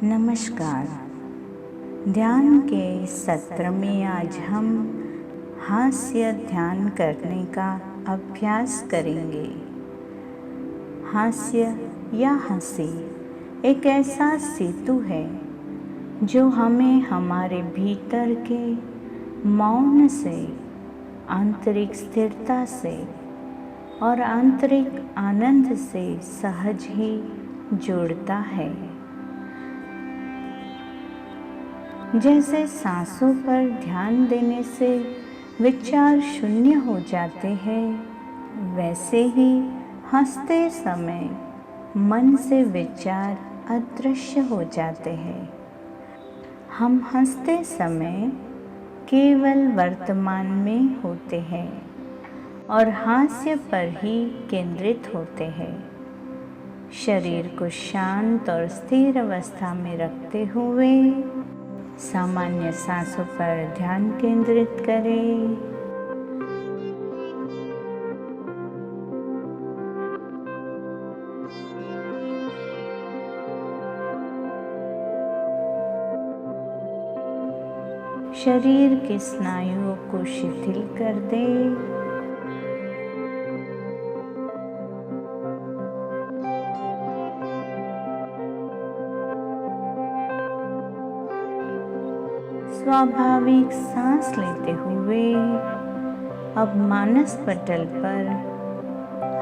नमस्कार। ध्यान के इस सत्र में आज हम हास्य ध्यान करने का अभ्यास करेंगे। हास्य या हंसी एक ऐसा सेतु है जो हमें हमारे भीतर के मौन से, आंतरिक स्थिरता से और आंतरिक आनंद से सहज ही जोड़ता है। जैसे सांसों पर ध्यान देने से विचार शून्य हो जाते हैं, वैसे ही हंसते समय मन से विचार अदृश्य हो जाते हैं। हम हंसते समय केवल वर्तमान में होते हैं और हास्य पर ही केंद्रित होते हैं। शरीर को शांत और स्थिर अवस्था में रखते हुए सामान्य सांसों पर ध्यान केंद्रित करें। शरीर के स्नायुओं को शिथिल कर दें। स्वाभाविक सांस लेते हुए अब मानस पटल पर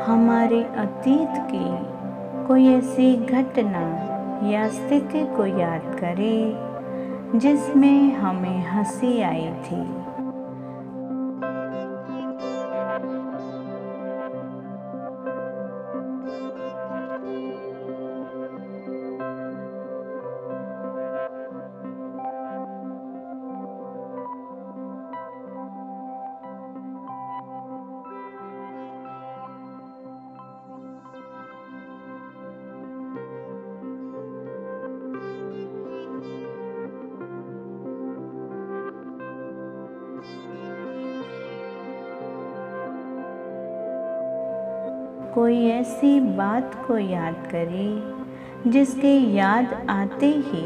हमारे अतीत की कोई ऐसी घटना या स्थिति को याद करें जिसमें हमें हंसी आई थी। कोई ऐसी बात को याद करें जिसके याद आते ही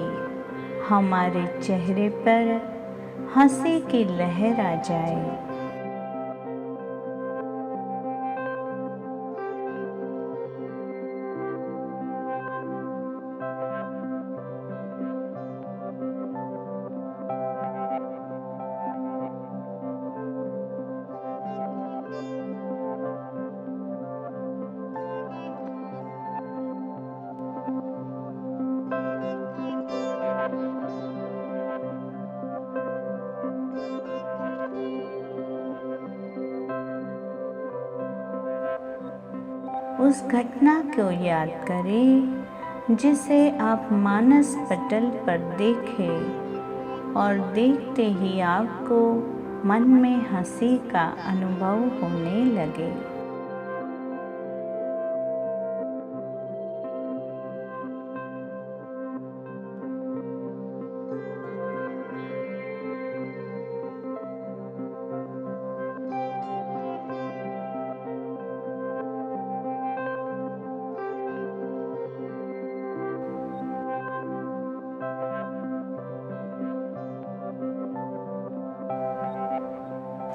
हमारे चेहरे पर हंसी की लहर आ जाए। उस घटना को याद करें जिसे आप मानस पटल पर देखें और देखते ही आपको मन में हंसी का अनुभव होने लगे।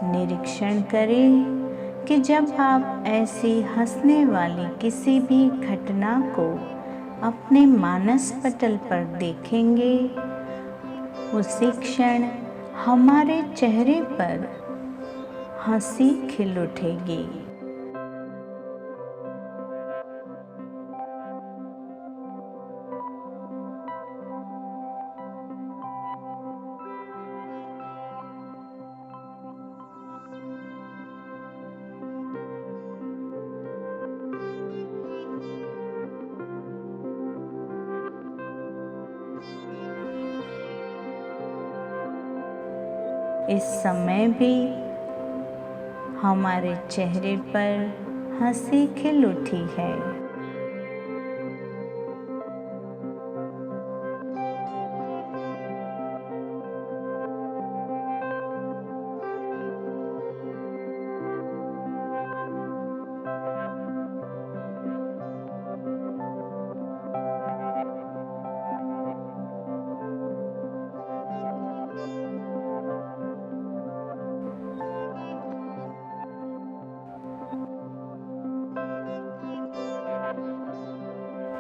निरीक्षण करें कि जब आप ऐसी हंसने वाली किसी भी घटना को अपने मानस पटल पर देखेंगे, उसी क्षण हमारे चेहरे पर हंसी खिल उठेगी। इस समय भी हमारे चेहरे पर हंसी खिल उठी है।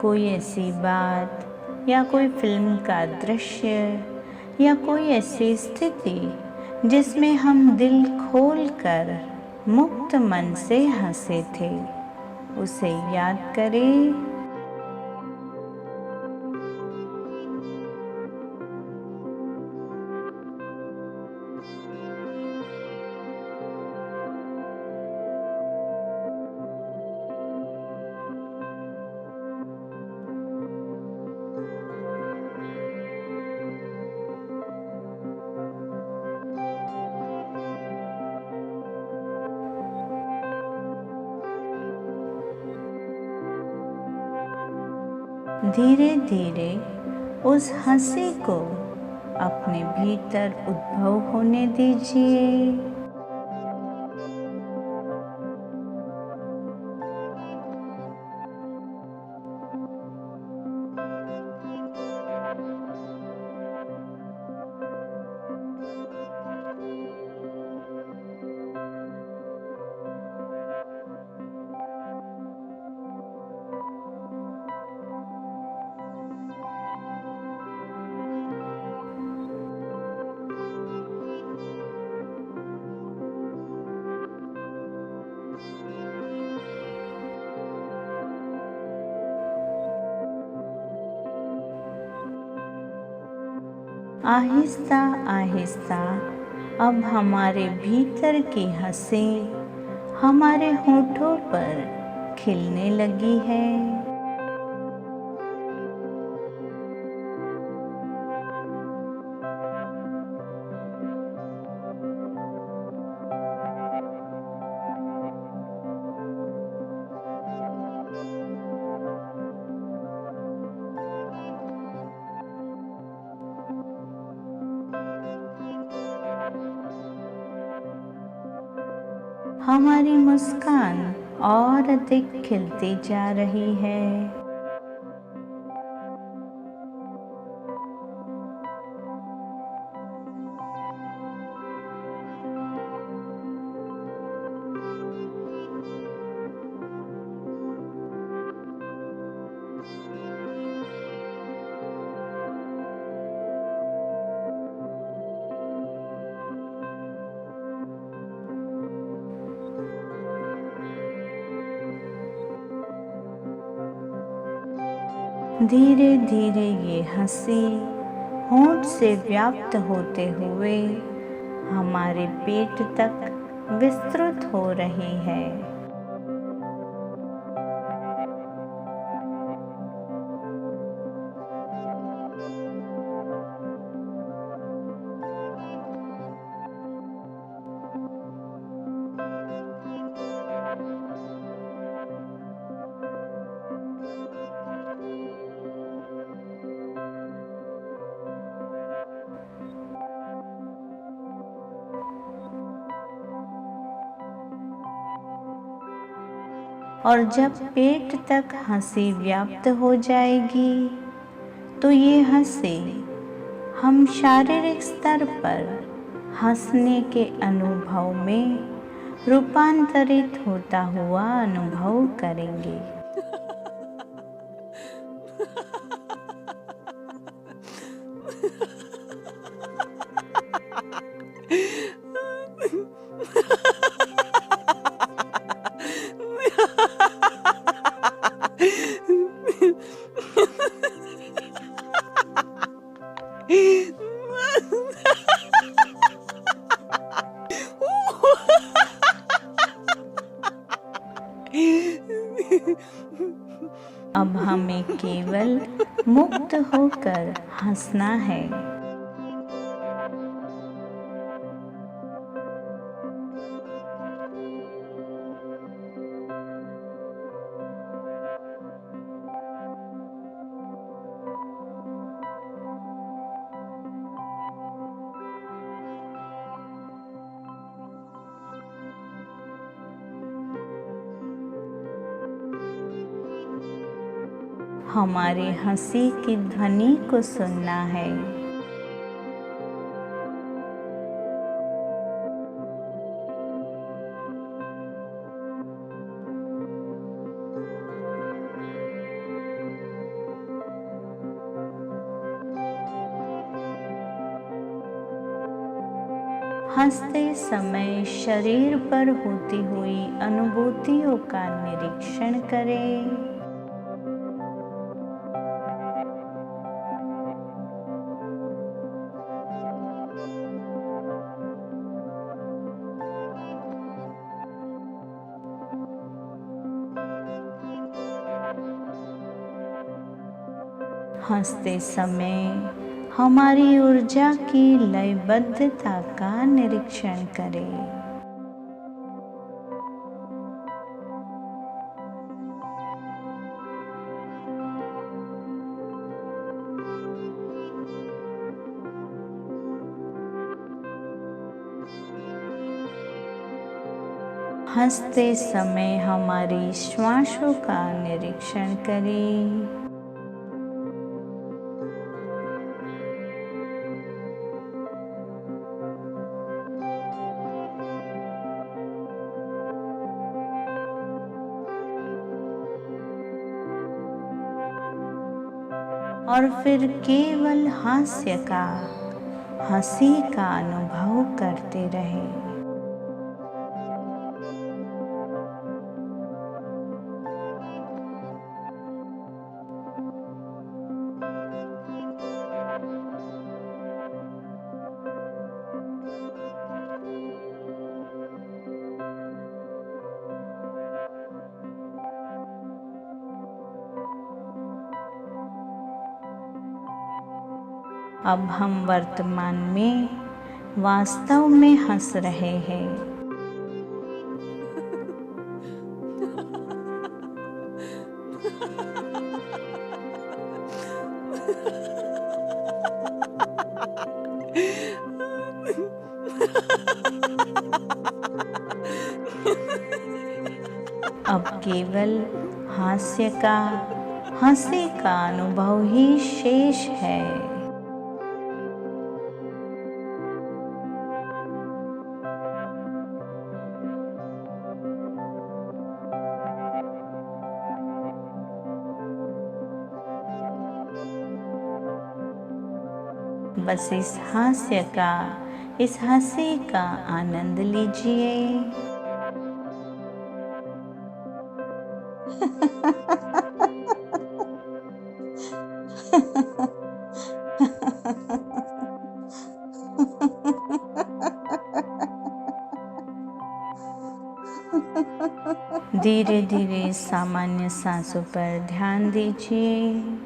कोई ऐसी बात या कोई फिल्म का दृश्य या कोई ऐसी स्थिति जिसमें हम दिल खोलकर मुक्त मन से हंसे थे, उसे याद करें। धीरे धीरे उस हंसी को अपने भीतर उद्भव होने दीजिए। आहिस्ता आहिस्ता अब हमारे भीतर की हंसी हमारे होठों पर खिलने लगी है। हमारी मुस्कान और अधिक खिलती जा रही है। धीरे धीरे ये हंसी होंठ से व्याप्त होते हुए हमारे पेट तक विस्तृत हो रही है। और जब पेट तक हंसी व्याप्त हो जाएगी तो ये हंसी हम शारीरिक स्तर पर हंसने के अनुभव में रूपांतरित होता हुआ अनुभव करेंगे। अब हमें केवल मुक्त होकर हंसना है। हमारी हंसी की ध्वनि को सुनना है। हंसते समय शरीर पर होती हुई अनुभूतियों का निरीक्षण करें। हंसते समय हमारी ऊर्जा की लयबद्धता का निरीक्षण करें। हंसते समय हमारी श्वासों का निरीक्षण करें। और फिर केवल हास्य का, हंसी का अनुभव करते रहें। अब हम वर्तमान में वास्तव में हंस रहे हैं। अब केवल हास्य का, हंसी का अनुभव ही शेष है। बस इस हास्य का, इस हंसी का आनंद लीजिए। धीरे धीरे सामान्य सांसों पर ध्यान दीजिए।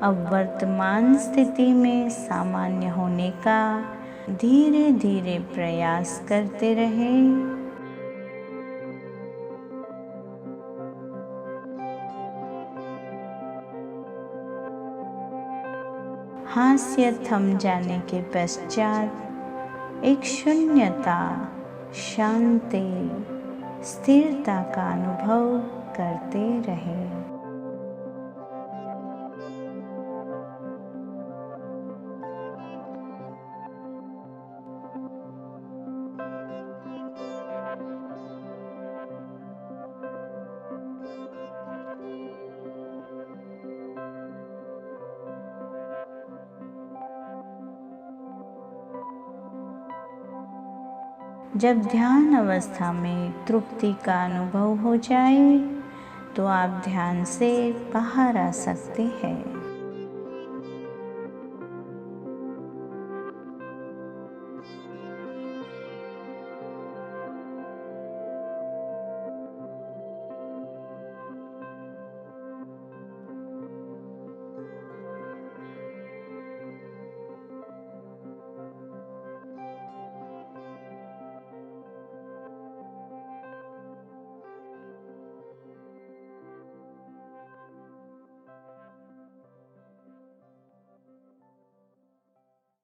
अब वर्तमान स्थिति में सामान्य होने का धीरे धीरे प्रयास करते रहें। हास्य थम जाने के पश्चात एक शून्यता, शांति, स्थिरता का अनुभव करते रहें। जब ध्यान अवस्था में तृप्ति का अनुभव हो जाए तो आप ध्यान से बाहर आ सकते हैं।